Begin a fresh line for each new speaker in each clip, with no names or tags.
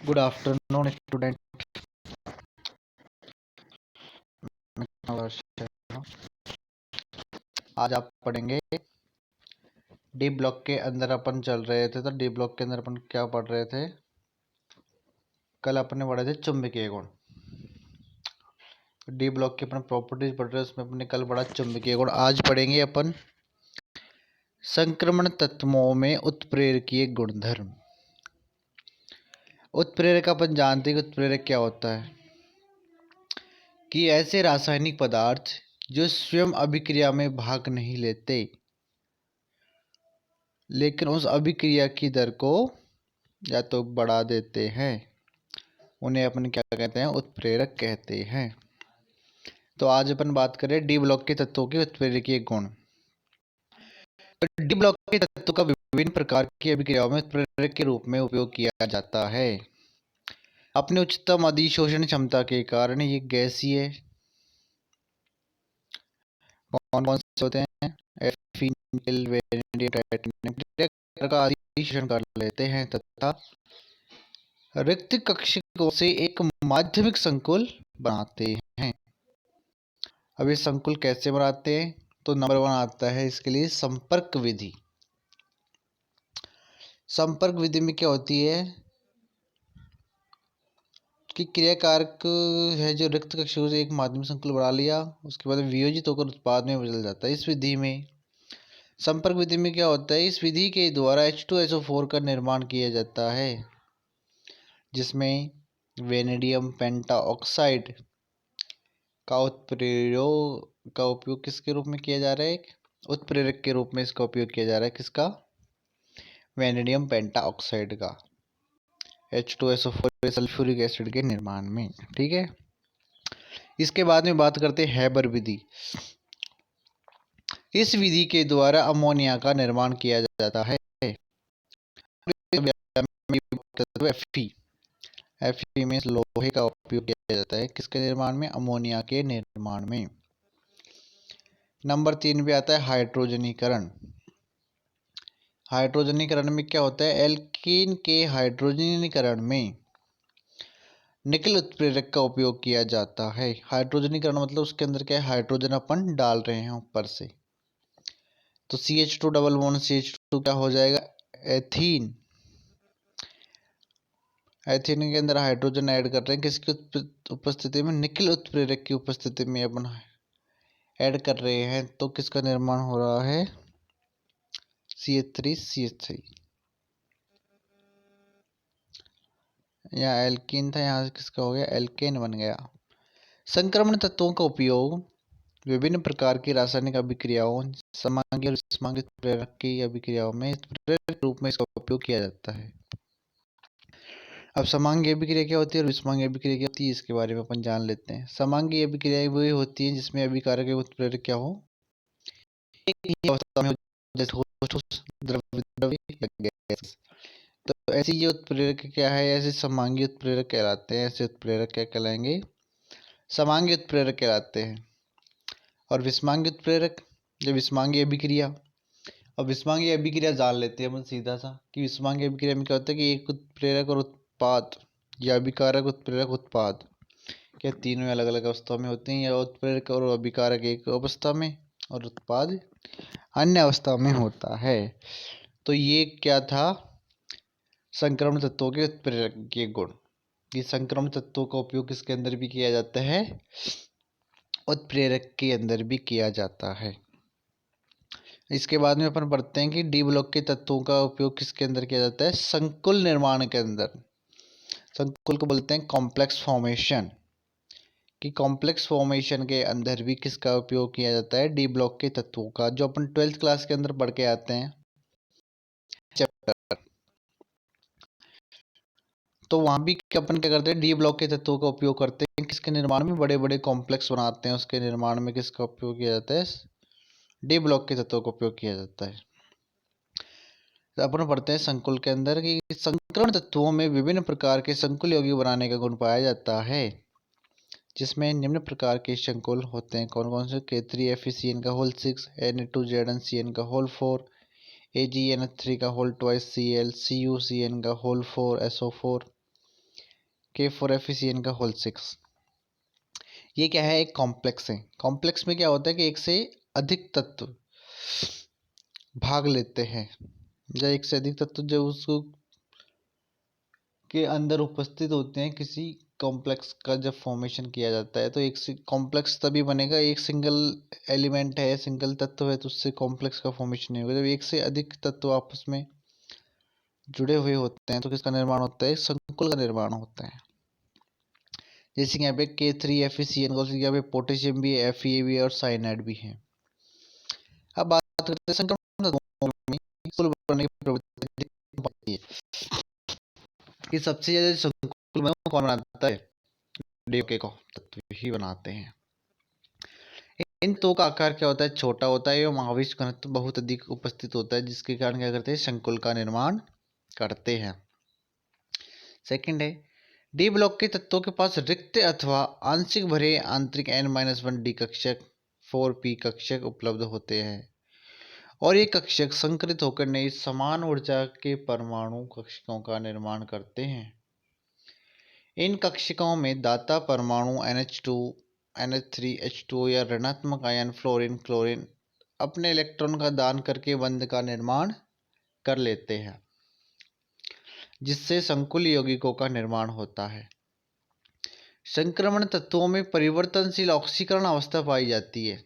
Good afternoon student. आज आप पढ़ेंगे डी ब्लॉक के अंदर अपन चल रहे थे। तो डी ब्लॉक के अंदर अपन क्या पढ़ रहे थे? कल अपने पढ़े थे चुंबकीय गुण। डी ब्लॉक की अपन प्रॉपर्टीज पढ़ रहे हैं, उसमें अपने कल पढ़ा चुंबकीय गुण। आज पढ़ेंगे अपन संक्रमण तत्वों में उत्प्रेरकीय गुणधर्म। उत्प्रेरक अपन जानते हैं कि उत्प्रेरक क्या होता है, कि ऐसे रासायनिक पदार्थ जो स्वयं अभिक्रिया में भाग नहीं लेते लेकिन उस अभिक्रिया की दर को या तो बढ़ा देते हैं, उन्हें अपन क्या कहते हैं? उत्प्रेरक कहते हैं। तो आज अपन बात करें डी ब्लॉक के तत्वों के उत्प्रेरकीय गुण। तो डी ब्लॉक के तत्वों का विभिन्न प्रकार की अभिक्रियाओं में उत्प्रेरक के रूप में उपयोग किया जाता है। अपने उच्चतम अधिशोषण क्षमता के कारण ये गैसीय कौन कौन से होते हैं? Fe, निकेल, वेनेडियम, टाइटेनियम का अधिशोषण कर लेते हैं तथा रिक्त कक्षकों से एक माध्यमिक संकुल बनाते हैं। अब ये संकुल कैसे बनाते हैं? तो नंबर 1 आता है इसके लिए संपर्क विधि। संपर्क विधि में क्या होती है कि क्रियाकारक है जो रिक्त कक्षकों से एक माध्यमिक संकुल बना लिया, उसके बाद वियोजित होकर उत्पाद में बदल जाता है। इस विधि में संपर्क विधि में क्या होता है? इस विधि के द्वारा H2SO4 का निर्माण किया जाता है, जिसमें वेनेडियम पेंटाऑक्साइड का उपयोग किसके रूप में किया जा रहा है? उत्प्रेरक के रूप में इसका उपयोग किया जा रहा है। किसका? वेनेडियम पेंटाऑक्साइड का, H2SO4 सल्फ्यूरिक एसिड के निर्माण में। ठीक है, इसके बाद में बात करते हैं हैबर विधि। इस विधि के द्वारा अमोनिया का निर्माण किया जाता है। Fe में लोहे का उपयोग किया जाता है किसके निर्माण में? अमोनिया के निर्माण में। नंबर 3 पे आता है हाइड्रोजनीकरण। हाइड्रोजनीकरण में क्या होता है? एल्कीन के हाइड्रोजनीकरण में निकल उत्प्रेरक का उपयोग किया जाता है। हाइड्रोजनीकरण मतलब उसके अंदर क्या है? हाइड्रोजन अपन डाल रहे हैं ऊपर से, तो CH2 डबल बॉन्ड CH2 क्या हो जाएगा? एथीन। एथीन के अंदर हाइड्रोजन ऐड कर रहे हैं किसकी उपस्थिति में? निकल उत्प्रेरक की उपस्थिति में अपन ऐड कर रहे हैं। तो किसका निर्माण हो रहा है? CH3CH3। यहाँ एल्कीन था, यहाँ किसका हो गया? एल्केन बन गया। संक्रमण तत्वों का उपयोग विभिन्न प्रकार की रासायनिक अभिक्रियाओं, समांगी और विषमांगी उत्प्रेरक की अभिक्रियाओं में उत्प्रेरक के रूप में इसका उपयोग किया जाता है। अब समांगी अभिक्रिया क्या होती है और विषमांगी अभिक्रिया क्या होती है, इसके बारे में अपन जान लेते हैं। समांगी अभिक्रिया वही होती है जिसमें अभिकारक एवं उत्प्रेरक क्या हो? एक ही अवस्था में हो, जैसे द्रव्य या गैस। तो ऐसी ये उत्प्रेरक क्या है? ऐसे समांगी उत्प्रेरक कहलाते हैं। ऐसे उत्प्रेरक क्या कहलाएंगे? समांगी उत्प्रेरक कहलाते हैं। और विषमांगी उत्प्रेरक या विषमांगी अभिक्रिया। अब विषमांगी अभिक्रिया जान लेते हैं अपन सीधा सा, कि विषमांगी अभिक्रिया में क्या होता है कि एक उत्प्रेरक और उत्पाद या अभिकारक उत्प्रेरक उत्पाद क्या तीनों अलग अलग अवस्था में होते हैं, या उत्प्रेरक और अभिकारक एक अवस्था में और उत्पाद अन्य अवस्था में होता है। तो ये क्या था? संक्रमण तत्वों के उत्प्रेरक के गुण। ये संक्रमण तत्वों का उपयोग किसके अंदर भी किया जाता है? उत्प्रेरक के अंदर भी किया जाता है। इसके बाद में अपन पढ़ते हैं कि डी ब्लॉक के तत्वों का उपयोग किसके अंदर किया जाता है? संकुल निर्माण के अंदर। संकुल को बोलते हैं कॉम्प्लेक्स फॉर्मेशन। कि कॉम्प्लेक्स फॉर्मेशन के अंदर भी किसका उपयोग किया जाता है? डी ब्लॉक के तत्वों का, जो अपन 12th क्लास के अंदर पढ़ के आते हैं चैप्टर। तो वहां भी अपन क्या करते हैं? डी ब्लॉक के तत्वों का उपयोग करते हैं किसके निर्माण में? बड़े बड़े कॉम्प्लेक्स बनाते हैं, उसके निर्माण में किसका उपयोग किया जाता है? डी ब्लॉक के तत्वों का उपयोग किया जाता है। तो अपन पढ़ते हैं संकुल के अंदर कि संकरण तत्वों में विभिन्न प्रकार के संकुल यौगिक बनाने का गुण पाया जाता है, जिसमें निम्न प्रकार के संकुल होते हैं। कौन कौन से? K3FeCN का होल 6, Na2ZnCN का होल 4, AgNH3 का होल ट्वाइस Cl, CuCN का होल 4 SO4, K4FeCN का होल 6। ये क्या है, एक कॉम्प्लेक्स है। कॉम्प्लेक्स में क्या होता है कि एक से अधिक तत्व भाग लेते हैं, या एक से अधिक तत्व जो उसको के अंदर उपस्थित होते हैं किसी कॉम्प्लेक्स का जब फॉर्मेशन किया जाता है। तो एक से कॉम्प्लेक्स तभी बनेगा, एक सिंगल एलिमेंट है, सिंगल तत्व है, तो उससे कॉम्प्लेक्स का फॉर्मेशन नहीं होगा। जब एक से अधिक तत्व आपस में जुड़े हुए होते हैं तो किसका निर्माण होता है, संकुल का निर्माण होता है। जैसे कि यहाँ पे K3FeCN को, यहाँ पे पोटेशियम भी है, Fe भी है और साइनाइड भी है। अब बात करते हैं संक्रमण तत्वों में संकुल बनने की प्रवृत्ति पाई है कि सबसे ज्यादा संकुल में कौन बनाता है, डीओके को तत्व ही बनाते हैं। इन तत्वों का आकार क्या होता है, छोटा होता है एवं आवेश घनत्व बहुत अधिक उपस्थित होता है, जिसके कारण क्या करते हैं, संकुल का निर्माण करते हैं। सेकंड है, डी ब्लॉक के तत्वों के पास रिक्त अथवा आंशिक भरे आंतरिक n-1 डी कक्षक 4p कक्षक उपलब्ध होते हैं और ये कक्षक संकरित होकर नई समान ऊर्जा के परमाणु कक्षकों का निर्माण करते हैं। इन कक्षकों में दाता परमाणु NH2, NH3, H2O या ऋणात्मक आयन फ्लोरीन, क्लोरीन अपने इलेक्ट्रॉन का दान करके बंध का निर्माण कर लेते हैं, जिससे संकुल यौगिकों का निर्माण होता है। संक्रमण तत्वों में परिवर्तनशील ऑक्सीकरण अवस्था पाई जाती है,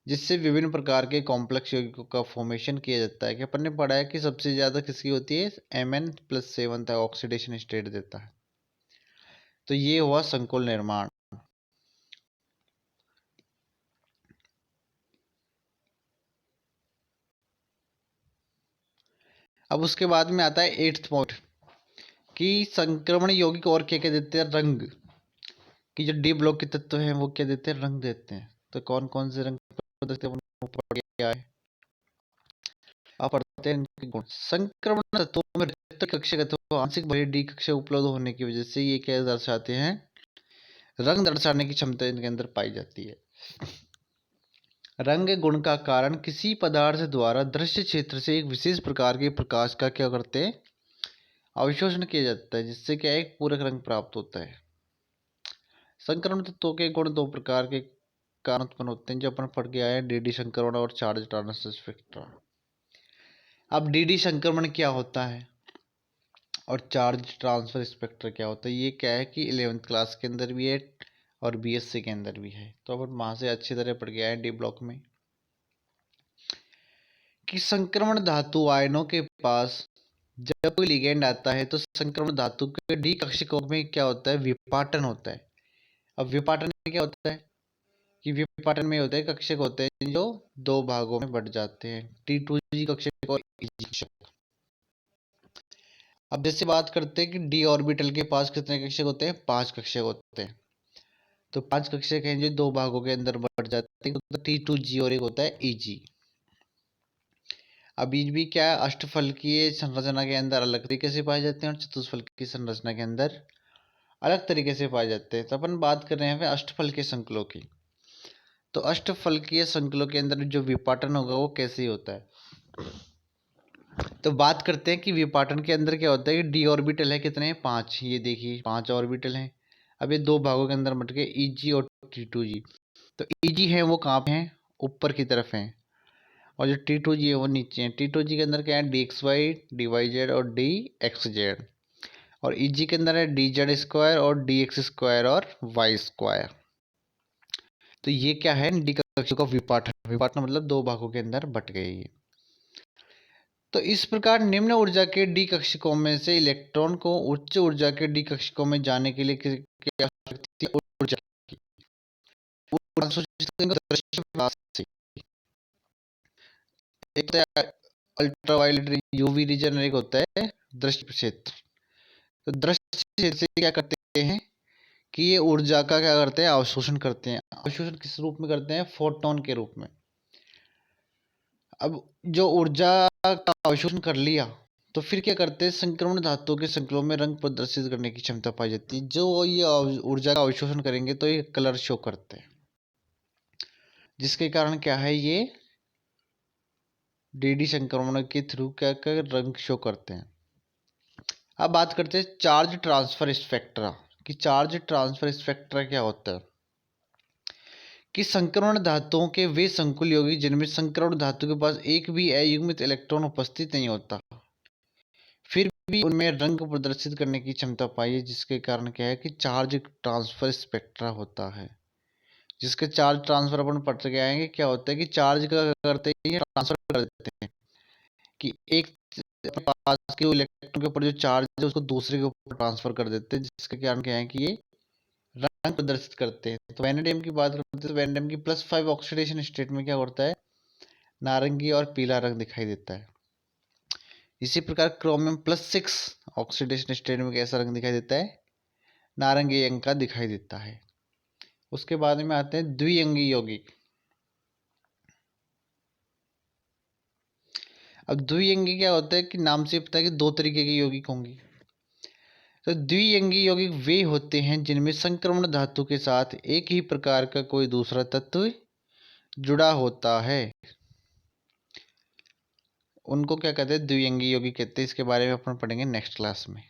जिससे विभिन्न प्रकार के कॉम्प्लेक्स यौगिकों का फॉर्मेशन किया जाता है। कि अपन ने पढ़ा है कि सबसे ज़्यादा किसकी होती है, Mn+7 तक ऑक्सीडेशन स्टेट देता है। तो ये हुआ संकुल निर्माण। अब उसके बाद में आता है 8th पॉइंट कि संक्रमण यौगिक और क्या क्या देते हैं, रंग। कि जो डी ब्लॉक के तत्व हैं वो क्या देते हैं, रंग देते हैं। तो कौन कौन से रंग देते हैं पढ़ गया है, आप पढ़ते हैं इनके गुण। संक्रमण तत्वों में रिक्त कक्षक अथवा आंशिक भरे डी कक्षक उपलब्ध होने की वजह से ये क्या दर्शाते हैं, रंग दर्शाने की क्षमता इनके अंदर पाई जाती है। रंग गुण का कारण किसी पदार्थ द्वारा दृश्य क्षेत्र से एक विशेष प्रकार के प्रकाश का क्या करते हैं, अवशोषण किया जाता है, जिससे क्या एक पूरक रंग प्राप्त होता है। संक्रमण तत्वों के गुण दो प्रकार के कारण उत्पन्न होते हैं, जो अपन पढ़ के आए हैं, डीडी संक्रमण और चार्ज ट्रांसफर स्पेक्ट्रा। अब डीडी संक्रमण क्या होता है और चार्ज ट्रांसफर स्पेक्ट्रा क्या होता है, ये क्या है कि 11th क्लास के अंदर भी है और बीएससी के अंदर भी है। तो अपन वहाँ से अच्छी तरह पढ़ के आए डी ब्लॉक में कि संक्रमण धातु आयनों के पास जब कोई लिगेंड आता है तो संक्रमण धातु के डी कक्षकों में क्या होता है, विपाटन होता है। अब विपाटन में क्या होता है कि विपाटन में होता है कक्षक होते हैं जो दो भागों में बट जाते हैं, T2G कक्षक और EG कक्षक। अब जैसे बात करते हैं कि डी ऑर्बिटल के पास कितने कक्षक होते हैं, 5 कक्षक होते हैं। तो 5 कक्षक हैं जो दो भागों के अंदर बट जाते हैं, तो T2G और एक होता है EG। अब बीज भी क्या है, अष्टफलकीय संरचना के अंदर अलग तरीके से पाए जाते हैं और चतुष्फलकीय संरचना के अंदर अलग तरीके से पाए जाते हैं। तो अपन बात कर रहे हैं अष्टफलकीय संकुलों की। तो अष्टफलकीय संकुलों के अंदर जो विपाटन होगा वो कैसे होता है, तो बात करते हैं कि विपाटन के अंदर क्या होता है कि डी ऑर्बिटल है कितने हैं, 5। ये देखिए 5 ऑर्बिटल हैं। अब ये दो भागों के अंदर बट गए, EG और T2G। तो EG है वो कहाँ पे हैं, ऊपर की तरफ हैं, और जो T2G है वो नीचे है। T2G के अंदर क्या है, DXY, DYZ और DXZ। और EG के अंदर है DZ² और DX² और Y²। तो ये क्या है, डी कक्षकों का विपाटन। विपाटन मतलब दो भागों के अंदर बट गए ये। तो इस प्रकार निम्न ऊर्जा के डी कक्षकों में से इलेक्ट्रॉन को उच्च ऊर्जा के डी कक्षकों में जाने के लिए क्या ऊर्जा की एक तो अल्ट्रावायलेट यूवी रीजन, एक होता है दृश्य क्षेत्र। तो दृश्य क्षेत्र से क्या करते हैं कि ये ऊर्जा का क्या करते हैं, अवशोषण करते हैं। अवशोषण किस रूप में करते हैं, फोटोन के रूप में। अब जो ऊर्जा का अवशोषण कर लिया तो फिर क्या करते हैं, संक्रमण धातुओं के संकुलों में रंग प्रदर्शित करने की क्षमता पाई जाती है। जो ये ऊर्जा का अवशोषण करेंगे तो ये कलर शो करते हैं, जिसके कारण क्या है, ये डीडी संक्रमण के थ्रू क्या कर रंग शो करते हैं। अब बात करते हैं चार्ज ट्रांसफर स्पेक्ट्रा कि चार्ज ट्रांसफर स्पेक्ट्रा क्या होता है। कि संक्रमण धातुओं के वे संकुल यौगिक जिनमें संक्रमण धातु के पास एक भी अयुग्मित इलेक्ट्रॉन उपस्थित नहीं होता, फिर भी उनमें रंग को प्रदर्शित करने की क्षमता पाई है, जिसके कारण क्या है कि चार्ज ट्रांसफर स्पेक्ट्रा होता है। जिसके चार्ज ट्रांसफर अपन पढ़ के आएंगे क्या होता है कि चार्ज का करते ही ट्रांसफर कर देते हैं कि एक पास के इलेक्ट्रॉन के ऊपर जो चार्ज है उसको दूसरे के ऊपर ट्रांसफर कर देते हैं, जिसके कारण क्या है कि ये रंग प्रदर्शित करते हैं। तो वैनेडियम की बात करते हैं तो वैनेडियम की +5 ऑक्सीडेशन स्टेट में क्या होता है, नारंगी और पीला रंग दिखाई देता है। इसी प्रकार क्रोमियम +6 ऑक्सीडेशन स्टेट में कैसा रंग दिखाई देता है, नारंगी रंग का दिखाई देता है। उसके बाद में आते हैं द्विअंगी यौगिक। अब द्विअंगी क्या होता है कि नाम से पता है कि दो तरीके के यौगिक होंगे। तो द्विअंगी यौगिक वे होते हैं जिनमें संक्रमण धातु के साथ एक ही प्रकार का कोई दूसरा तत्व जुड़ा होता है, उनको क्या कहते हैं, द्विअंगी यौगिक कहते हैं। इसके बारे में अपन पढ़ेंगे नेक्स्ट क्लास में।